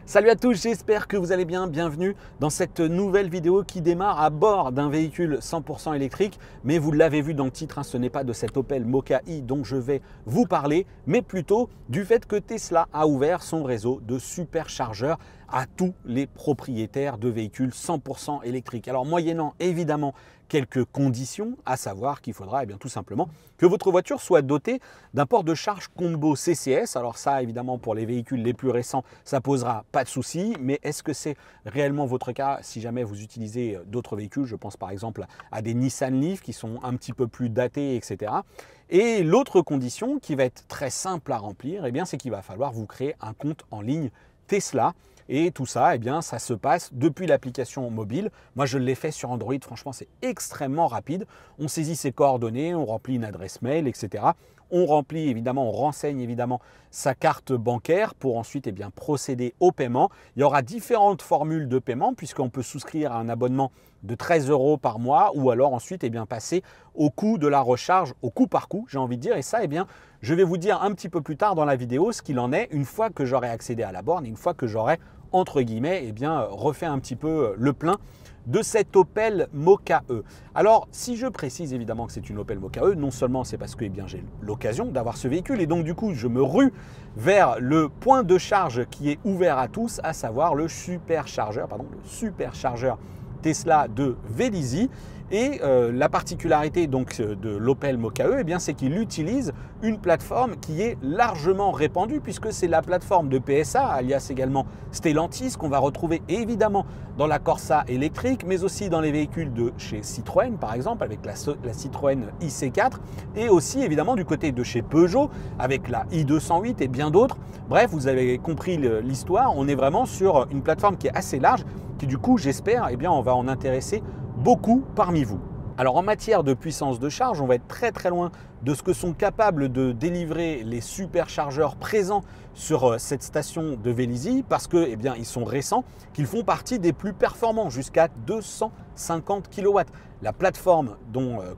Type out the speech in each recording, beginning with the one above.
Salut à tous, j'espère que vous allez bien. Bienvenue dans cette nouvelle vidéo qui démarre à bord d'un véhicule 100% électrique. Mais vous l'avez vu dans le titre, ce n'est pas de cet Opel Mokka-e dont je vais vous parler, mais plutôt du fait que Tesla a ouvert son réseau de superchargeurs à tous les propriétaires de véhicules 100% électriques. Alors moyennant évidemment quelques conditions, à savoir qu'il faudra tout simplement que votre voiture soit dotée d'un port de charge combo CCS. Alors ça évidemment pour les véhicules les plus récents, ça posera pas de souci, mais est-ce que c'est réellement votre cas si jamais vous utilisez d'autres véhicules? Je pense par exemple à des Nissan Leaf qui sont un petit peu plus datés, etc. Et l'autre condition qui va être très simple à remplir, c'est qu'il va falloir vous créer un compte en ligne Tesla. Et tout ça, ça se passe depuis l'application mobile. Moi, je l'ai fait sur Android. Franchement, c'est extrêmement rapide. On saisit ses coordonnées, on remplit une adresse mail, etc. On remplit évidemment, on renseigne évidemment sa carte bancaire pour ensuite procéder au paiement. Il y aura différentes formules de paiement puisqu'on peut souscrire à un abonnement de 13 € par mois ou alors ensuite passer au coût de la recharge, au coup par coup, j'ai envie de dire. Et ça, je vais vous dire un petit peu plus tard dans la vidéo ce qu'il en est une fois que j'aurai accédé à la borne, une fois que j'aurai entre guillemets, refait un petit peu le plein de cet Opel Mokka-e. Alors, si je précise évidemment que c'est une Opel Mokka-e, non seulement c'est parce que j'ai l'occasion d'avoir ce véhicule et donc du coup, je me rue vers le point de charge qui est ouvert à tous, à savoir le superchargeur Tesla de Vélizy. Et la particularité donc de l'Opel Mokka-e, c'est qu'il utilise une plateforme qui est largement répandue puisque c'est la plateforme de PSA, alias également Stellantis, qu'on va retrouver évidemment dans la Corsa électrique, mais aussi dans les véhicules de chez Citroën par exemple, avec la Citroën IC4, et aussi évidemment du côté de chez Peugeot, avec la i208 et bien d'autres. Bref, vous avez compris l'histoire, on est vraiment sur une plateforme qui est assez large, qui du coup, j'espère, on va en intéresser beaucoup parmi vous. Alors en matière de puissance de charge, on va être très très loin de ce que sont capables de délivrer les superchargeurs présents sur cette station de Vélizy parce que ils sont récents, qu'ils font partie des plus performants jusqu'à 250 kW. La plateforme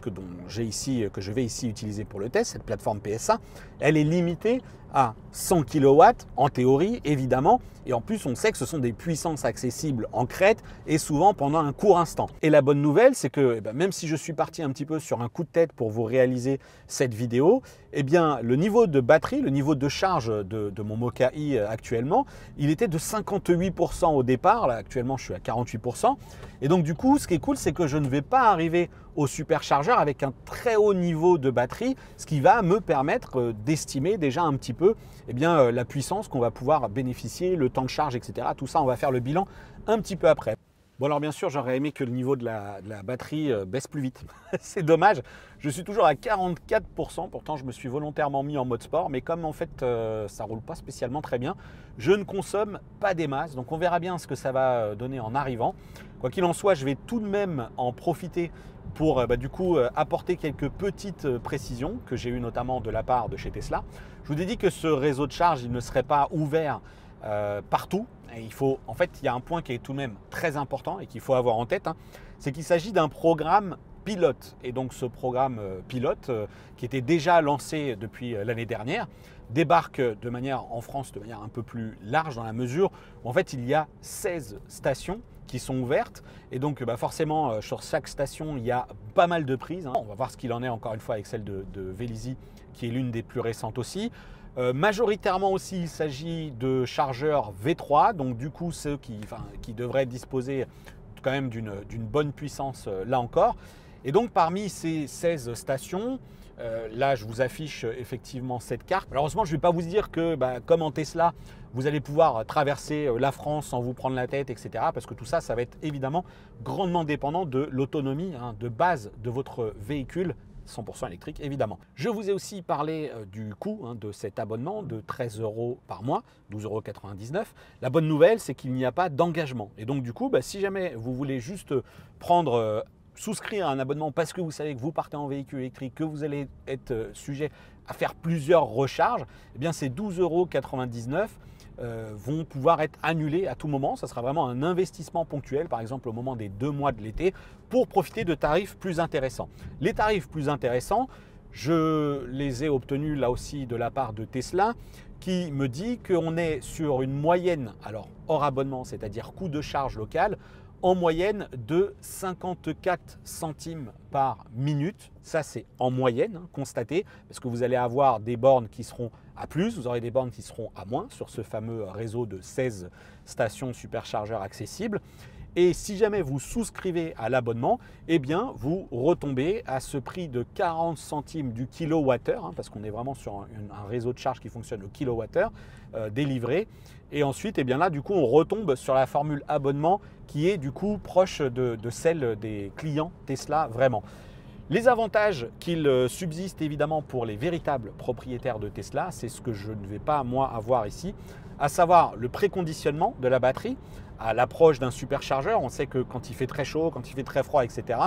que je vais ici utiliser pour le test, cette plateforme PSA, elle est limitée à 100 kW en théorie évidemment, et en plus on sait que ce sont des puissances accessibles en crête et souvent pendant un court instant. Et la bonne nouvelle, c'est que même si je suis parti un petit peu sur un coup de tête pour vous réaliser cette vidéo, le niveau de batterie, le niveau de charge de mon Mokka-e actuellement, il était de 58% au départ. Là actuellement je suis à 48%, et donc du coup ce qui est cool, c'est que je ne vais pas arriver au superchargeur avec un très haut niveau de batterie, ce qui va me permettre d'estimer déjà un petit peu la puissance qu'on va pouvoir bénéficier, le temps de charge, etc. Tout ça, on va faire le bilan un petit peu après. Bon alors bien sûr, j'aurais aimé que le niveau de la batterie baisse plus vite. C'est dommage, je suis toujours à 44%, pourtant je me suis volontairement mis en mode sport, mais comme en fait ça roule pas spécialement très bien, je ne consomme pas des masses, donc on verra bien ce que ça va donner en arrivant. Quoi qu'il en soit, je vais tout de même en profiter pour apporter quelques petites précisions que j'ai eues notamment de la part de chez Tesla. Je vous ai dit que ce réseau de charge, il ne serait pas ouvert partout. Et il y a un point qui est tout de même très important et qu'il faut avoir en tête, c'est qu'il s'agit d'un programme pilote. Et donc ce programme pilote, qui était déjà lancé depuis l'année dernière, débarque en France de manière un peu plus large dans la mesure où en fait il y a 16 stations qui sont ouvertes, et donc forcément sur chaque station il y a pas mal de prises. On va voir ce qu'il en est encore une fois avec celle de Vélizy qui est l'une des plus récentes aussi. Majoritairement aussi il s'agit de chargeurs V3, donc du coup ceux qui devraient disposer quand même d'une bonne puissance là encore. Et donc parmi ces 16 stations, là je vous affiche effectivement cette carte. Malheureusement je ne vais pas vous dire que comme en Tesla, vous allez pouvoir traverser la France sans vous prendre la tête, etc. Parce que tout ça, ça va être évidemment grandement dépendant de l'autonomie de base de votre véhicule 100% électrique évidemment. Je vous ai aussi parlé du coût de cet abonnement de 13 € par mois, 12,99 €. La bonne nouvelle, c'est qu'il n'y a pas d'engagement. Et donc du coup, si jamais vous voulez juste souscrire à un abonnement parce que vous savez que vous partez en véhicule électrique, que vous allez être sujet à faire plusieurs recharges, ces 12,99 € vont pouvoir être annulés à tout moment. Ça sera vraiment un investissement ponctuel, par exemple au moment des 2 mois de l'été, pour profiter de tarifs plus intéressants. Les tarifs plus intéressants, je les ai obtenus là aussi de la part de Tesla, qui me dit qu'on est sur une moyenne, alors hors abonnement, c'est-à-dire coût de charge local, en moyenne de 54 centimes par minute. Ça, c'est en moyenne, hein, constaté, parce que vous allez avoir des bornes qui seront à plus, vous aurez des bornes qui seront à moins sur ce fameux réseau de 16 stations superchargeurs accessibles. Et si jamais vous souscrivez à l'abonnement, eh bien, vous retombez à ce prix de 40 centimes du kilowattheure, hein, parce qu'on est vraiment sur un réseau de charge qui fonctionne au kilowattheure délivré. Et ensuite, eh bien là, du coup, on retombe sur la formule abonnement qui est du coup proche de celle des clients Tesla vraiment. Les avantages qu'il subsiste évidemment pour les véritables propriétaires de Tesla, c'est ce que je ne vais pas moi avoir ici, à savoir le préconditionnement de la batterie à l'approche d'un superchargeur. On sait que quand il fait très chaud, quand il fait très froid, etc.,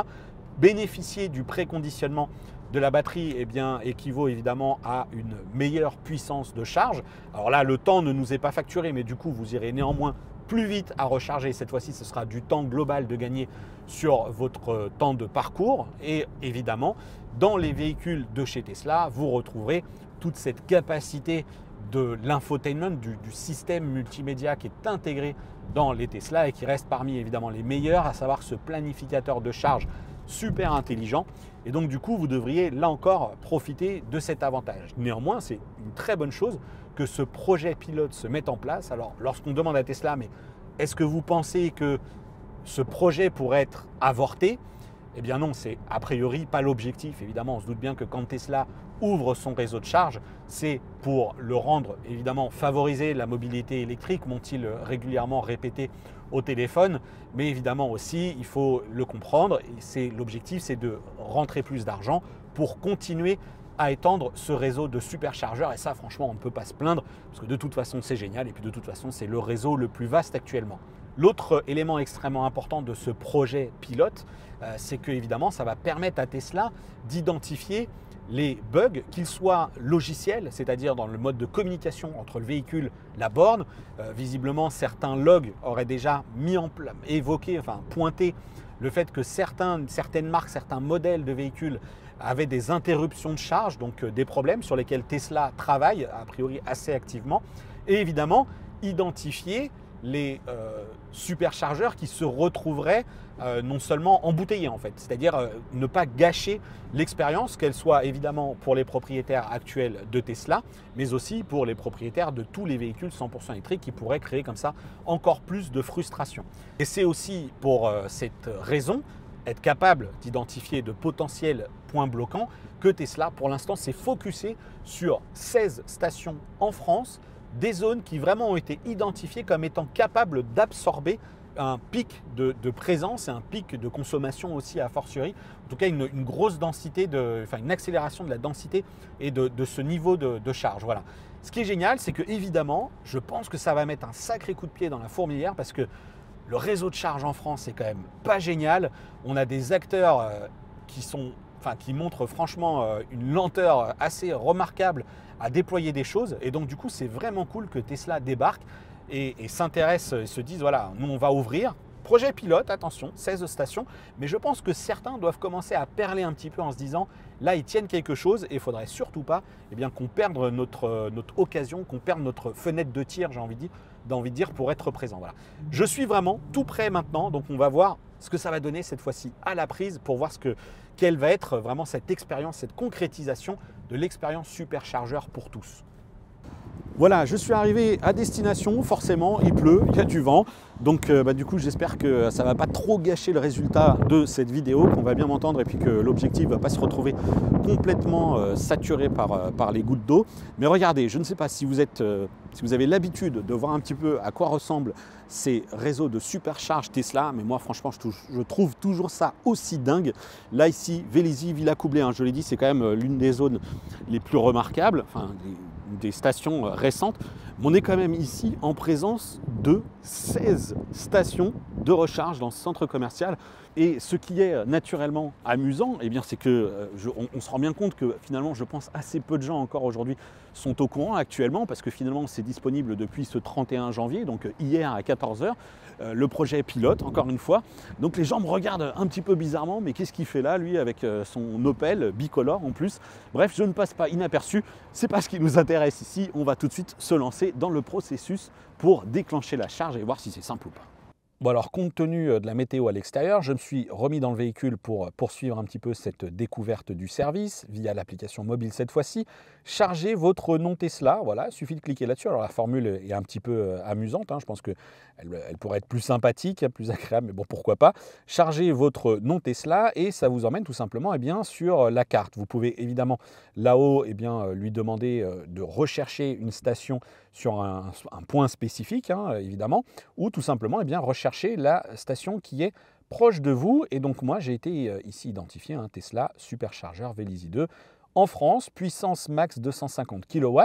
bénéficier du préconditionnement de la batterie eh bien, équivaut évidemment à une meilleure puissance de charge. Alors là, le temps ne nous est pas facturé, mais du coup, vous irez néanmoins plus vite à recharger. Cette fois-ci, ce sera du temps global de gagner sur votre temps de parcours. Et évidemment, dans les véhicules de chez Tesla, vous retrouverez toute cette capacité de l'infotainment, du système multimédia qui est intégré dans les Tesla et qui reste parmi évidemment les meilleurs, à savoir ce planificateur de charge super intelligent. Et donc du coup, vous devriez là encore profiter de cet avantage. Néanmoins, c'est une très bonne chose que ce projet pilote se mette en place. Alors lorsqu'on demande à Tesla, mais est-ce que vous pensez que ce projet pourrait être avorté? Eh bien non, c'est a priori pas l'objectif. Évidemment, on se doute bien que quand Tesla ouvre son réseau de charge, c'est pour le rendre, évidemment, favoriser la mobilité électrique, m'ont-ils régulièrement répété au téléphone. Mais évidemment aussi, il faut le comprendre, l'objectif, c'est de rentrer plus d'argent pour continuer à étendre ce réseau de superchargeurs. Et ça, franchement, on ne peut pas se plaindre, parce que de toute façon, c'est génial. Et puis de toute façon, c'est le réseau le plus vaste actuellement. L'autre élément extrêmement important de ce projet pilote, c'est que évidemment, ça va permettre à Tesla d'identifier les bugs, qu'ils soient logiciels, c'est-à-dire dans le mode de communication entre le véhicule et la borne. Visiblement, certains logs auraient déjà pointé le fait que certaines marques, certains modèles de véhicules avaient des interruptions de charge, donc des problèmes sur lesquels Tesla travaille a priori assez activement. Et évidemment, identifier les superchargeurs qui se retrouveraient non seulement embouteillés en fait, c'est-à-dire ne pas gâcher l'expérience, qu'elle soit évidemment pour les propriétaires actuels de Tesla, mais aussi pour les propriétaires de tous les véhicules 100% électriques qui pourraient créer comme ça encore plus de frustration. Et c'est aussi pour cette raison, être capable d'identifier de potentiels points bloquants, que Tesla pour l'instant s'est focusé sur 16 stations en France, des zones qui vraiment ont été identifiées comme étant capables d'absorber un pic de présence et un pic de consommation aussi a fortiori, en tout cas une grosse densité, une accélération de la densité et de ce niveau de charge. Voilà. Ce qui est génial, c'est que évidemment, je pense que ça va mettre un sacré coup de pied dans la fourmilière parce que le réseau de charge en France c'est quand même pas génial. On a des acteurs qui montrent franchement une lenteur assez remarquable à déployer des choses. Et donc du coup, c'est vraiment cool que Tesla débarque et s'intéresse et se dise, voilà, nous on va ouvrir. Projet pilote, attention, 16 stations, mais je pense que certains doivent commencer à perler un petit peu en se disant, là ils tiennent quelque chose et il ne faudrait surtout pas qu'on perde notre occasion, qu'on perde notre fenêtre de tir, j'ai envie de dire, pour être présent. Voilà. Je suis vraiment tout prêt maintenant, donc on va voir ce que ça va donner cette fois-ci à la prise pour voir quelle va être vraiment cette expérience, cette concrétisation de l'expérience superchargeur pour tous. Voilà, je suis arrivé à destination, forcément il pleut, il y a du vent, donc du coup j'espère que ça ne va pas trop gâcher le résultat de cette vidéo, qu'on va bien m'entendre et puis que l'objectif ne va pas se retrouver complètement saturé par les gouttes d'eau. Mais regardez, je ne sais pas si vous avez l'habitude de voir un petit peu à quoi ressemblent ces réseaux de supercharge Tesla, mais moi franchement je trouve toujours ça aussi dingue. Là ici, Vélizy, Villacoublay, hein, je l'ai dit, c'est quand même l'une des zones les plus remarquables, des stations récentes. Mais on est quand même ici en présence de 16 stations de recharge dans ce centre commercial. Et ce qui est naturellement amusant, eh bien, c'est que on se rend bien compte que finalement, je pense assez peu de gens encore aujourd'hui sont au courant actuellement, parce que finalement, c'est disponible depuis ce 31 janvier, donc hier à 14 h. Le projet pilote, encore une fois. Donc les gens me regardent un petit peu bizarrement, mais qu'est-ce qu'il fait là, lui, avec son Opel bicolore en plus? Bref, je ne passe pas inaperçu, c'est pas ce qui nous intéresse. intéresse ici, on va tout de suite se lancer dans le processus pour déclencher la charge et voir si c'est simple ou pas. Bon alors, compte tenu de la météo à l'extérieur, je me suis remis dans le véhicule pour poursuivre un petit peu cette découverte du service via l'application mobile cette fois-ci. Chargez votre non Tesla, voilà, il suffit de cliquer là-dessus. Alors la formule est un petit peu amusante, hein. Je pense qu'elle pourrait être plus sympathique, plus agréable, mais bon, pourquoi pas. Chargez votre non Tesla et ça vous emmène tout simplement sur la carte. Vous pouvez évidemment là-haut lui demander de rechercher une station sur un point spécifique, hein, évidemment, ou tout simplement rechercher la station qui est proche de vous. Et donc moi j'ai été ici identifié un Tesla superchargeur Vélizy 2 en France, puissance max 250 kW.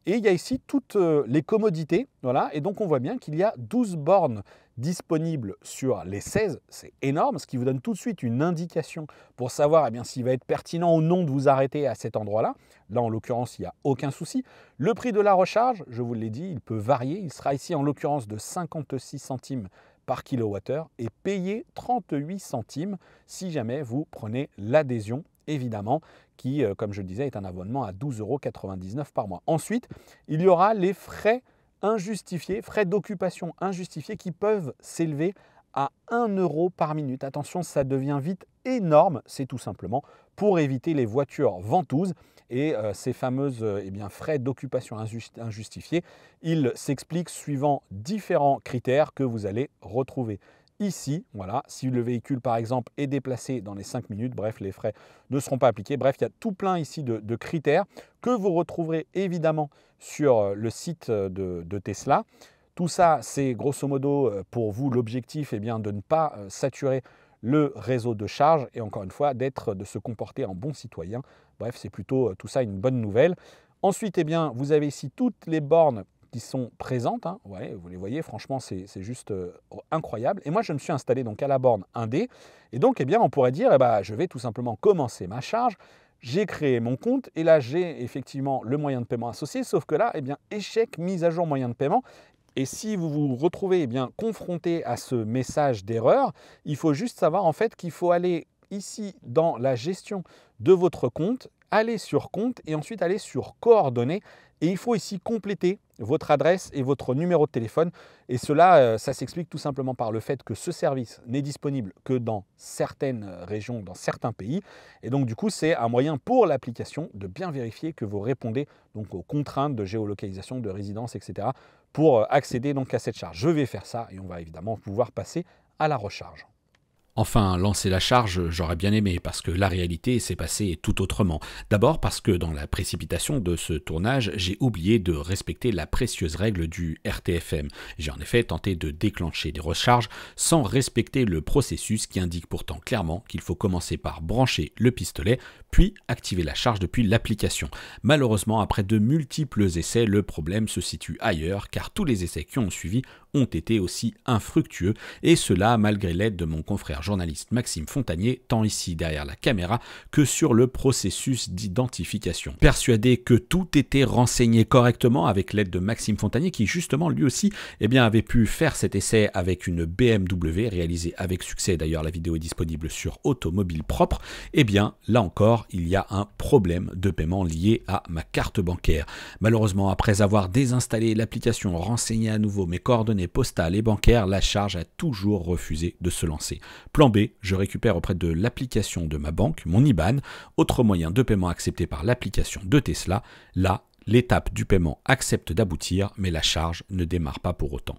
Et il y a ici toutes les commodités. Voilà. Et donc on voit bien qu'il y a 12 bornes disponibles sur les 16. C'est énorme, ce qui vous donne tout de suite une indication pour savoir s'il va être pertinent ou non de vous arrêter à cet endroit-là. Là, en l'occurrence, il n'y a aucun souci. Le prix de la recharge, je vous l'ai dit, il peut varier. Il sera ici en l'occurrence de 56 centimes par kilowattheure et payer 38 centimes si jamais vous prenez l'adhésion, évidemment, qui, comme je le disais, est un abonnement à 12,99 € par mois. Ensuite, il y aura les frais injustifiés, frais d'occupation injustifiés qui peuvent s'élever à 1 € par minute. Attention, ça devient vite énorme, c'est tout simplement pour éviter les voitures ventouses. Et ces fameuses frais d'occupation injustifiés, ils s'expliquent suivant différents critères que vous allez retrouver ici. Voilà, si le véhicule par exemple est déplacé dans les 5 minutes, bref, les frais ne seront pas appliqués. Bref, il y a tout plein ici de critères que vous retrouverez évidemment sur le site de Tesla. Tout ça, c'est grosso modo pour vous l'objectif de ne pas saturer le réseau de charge et encore une fois de se comporter en bon citoyen. Bref, c'est plutôt tout ça une bonne nouvelle. Ensuite, vous avez ici toutes les bornes qui sont présentes, hein. Ouais, vous les voyez, franchement, c'est juste incroyable. Et moi, je me suis installé donc à la borne 1D. Et donc, on pourrait dire, je vais tout simplement commencer ma charge. J'ai créé mon compte et là, j'ai effectivement le moyen de paiement associé. Sauf que là, échec, mise à jour moyen de paiement. Et si vous vous retrouvez confronté à ce message d'erreur, il faut juste savoir en fait qu'il faut aller ici dans la gestion de votre compte, aller sur compte et ensuite aller sur coordonnées. Et il faut ici compléter votre adresse et votre numéro de téléphone. Et cela, ça s'explique tout simplement par le fait que ce service n'est disponible que dans certaines régions, dans certains pays. Et donc, du coup, c'est un moyen pour l'application de bien vérifier que vous répondez donc aux contraintes de géolocalisation, de résidence, etc. pour accéder donc à cette charge. Je vais faire ça et on va évidemment pouvoir passer à la recharge. Enfin, lancer la charge, j'aurais bien aimé, parce que la réalité s'est passée tout autrement. D'abord parce que dans la précipitation de ce tournage, j'ai oublié de respecter la précieuse règle du RTFM. J'ai en effet tenté de déclencher des recharges sans respecter le processus qui indique pourtant clairement qu'il faut commencer par brancher le pistolet, puis activer la charge depuis l'application. Malheureusement, après de multiples essais, le problème se situe ailleurs, car tous les essais qui ont suivi ont été aussi infructueux, et cela malgré l'aide de mon confrère journaliste Maxime Fontanier, tant ici derrière la caméra que sur le processus d'identification. Persuadé que tout était renseigné correctement avec l'aide de Maxime Fontanier, qui justement lui aussi avait pu faire cet essai avec une BMW réalisée avec succès, d'ailleurs la vidéo est disponible sur Automobile Propre, là encore il y a un problème de paiement lié à ma carte bancaire. Malheureusement, après avoir désinstallé l'application, renseigné à nouveau mes coordonnées postales et bancaires, la charge a toujours refusé de se lancer. Plan B, je récupère auprès de l'application de ma banque mon IBAN, autre moyen de paiement accepté par l'application de Tesla. Là, l'étape du paiement accepte d'aboutir, mais la charge ne démarre pas pour autant.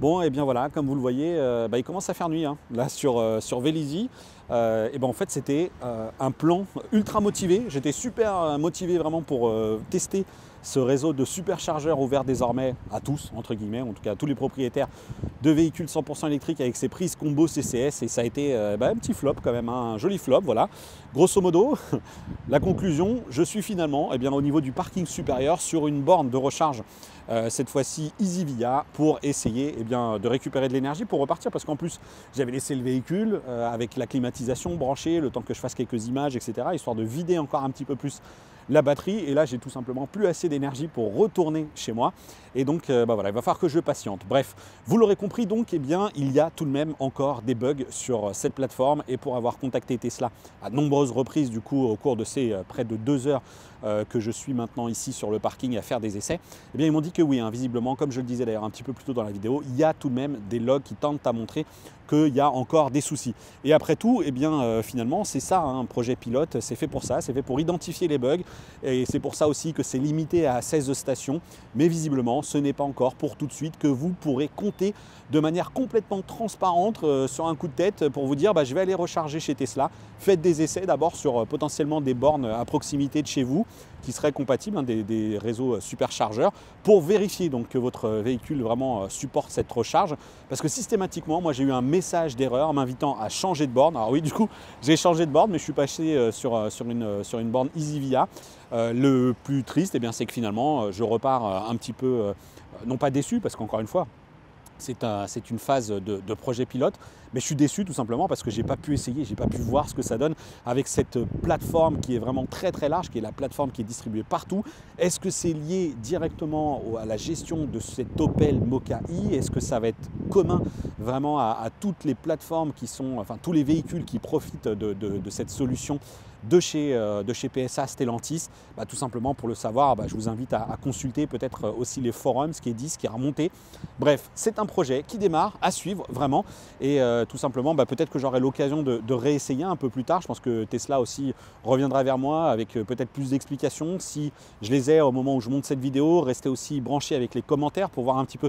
Bon, et bien voilà, comme vous le voyez, il commence à faire nuit hein, là sur Vélizy. En fait, c'était un plan ultra motivé. J'étais super motivé vraiment pour tester ce réseau de superchargeurs ouvert désormais à tous, entre guillemets, en tout cas à tous les propriétaires de véhicules 100% électriques avec ces prises combo CCS. Et ça a été un petit flop quand même, hein, un joli flop, voilà. Grosso modo, la conclusion, je suis finalement au niveau du parking supérieur sur une borne de recharge, cette fois-ci EasyVia, pour essayer de récupérer de l'énergie pour repartir, parce qu'en plus j'avais laissé le véhicule avec la climatisation branchée, le temps que je fasse quelques images, etc., histoire de vider encore un petit peu plus la batterie. Et là, j'ai tout simplement plus assez d'énergie pour retourner chez moi. Et donc, voilà, il va falloir que je patiente. Bref, vous l'aurez compris donc, eh bien, il y a tout de même encore des bugs sur cette plateforme. Et pour avoir contacté Tesla à de nombreuses reprises, du coup, au cours de ces près de 2 heures que je suis maintenant ici sur le parking à faire des essais, eh bien, ils m'ont dit que oui, hein, visiblement, comme je le disais d'ailleurs un petit peu plus tôt dans la vidéo, il y a tout de même des logs qui tentent à montrer qu'il y a encore des soucis. Et après tout, eh bien, finalement, c'est ça, hein, un projet pilote, c'est fait pour ça, c'est fait pour identifier les bugs. Et c'est pour ça aussi que c'est limité à 16 stations. Mais visiblement, ce n'est pas encore pour tout de suite que vous pourrez compter de manière complètement transparente sur un coup de tête pour vous dire je vais aller recharger chez Tesla. Faites des essais d'abord sur potentiellement des bornes à proximité de chez vous qui seraient compatibles, hein, des réseaux superchargeurs, pour vérifier donc que votre véhicule vraiment supporte cette recharge. Parce que systématiquement, moi j'ai eu un message d'erreur m'invitant à changer de borne. Alors oui, du coup, j'ai changé de borne, mais je suis passé sur une borne EasyVia. Le plus triste, eh bien, c'est que finalement, je repars un petit peu, non pas déçu, parce qu'encore une fois, c'est une phase de projet pilote, mais je suis déçu tout simplement parce que je n'ai pas pu essayer, je n'ai pas pu voir ce que ça donne avec cette plateforme qui est vraiment très très large, qui est la plateforme qui est distribuée partout. Est-ce que c'est lié directement à la gestion de cet Opel Mokka-i? Est-ce que ça va être commun vraiment à toutes les plateformes qui sont, enfin tous les véhicules qui profitent de cette solution de chez PSA Stellantis? Tout simplement pour le savoir, je vous invite à consulter peut-être aussi les forums, ce qui est dit, ce qui est remonté. Bref, c'est un projet qui démarre, à suivre vraiment, et tout simplement peut-être que j'aurai l'occasion de réessayer un peu plus tard. Je pense que Tesla aussi reviendra vers moi avec peut-être plus d'explications si je les ai au moment où je monte cette vidéo. Restez aussi branchés avec les commentaires pour voir un petit peu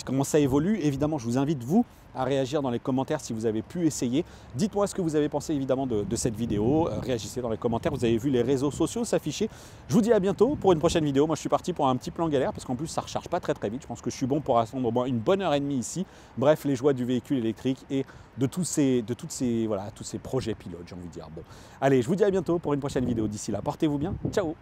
comment ça évolue. Évidemment, je vous invite vous à réagir dans les commentaires si vous avez pu essayer. Dites-moi ce que vous avez pensé évidemment de cette vidéo. Réagissez dans les commentaires. Vous avez vu les réseaux sociaux s'afficher. Je vous dis à bientôt pour une prochaine vidéo. Moi, je suis parti pour un petit plan galère parce qu'en plus, ça ne recharge pas très très vite. Je pense que je suis bon pour attendre au moins une bonne heure et demie ici. Bref, les joies du véhicule électrique et de tous ces projets pilotes, j'ai envie de dire. Bon, allez, je vous dis à bientôt pour une prochaine vidéo. D'ici là, portez-vous bien. Ciao!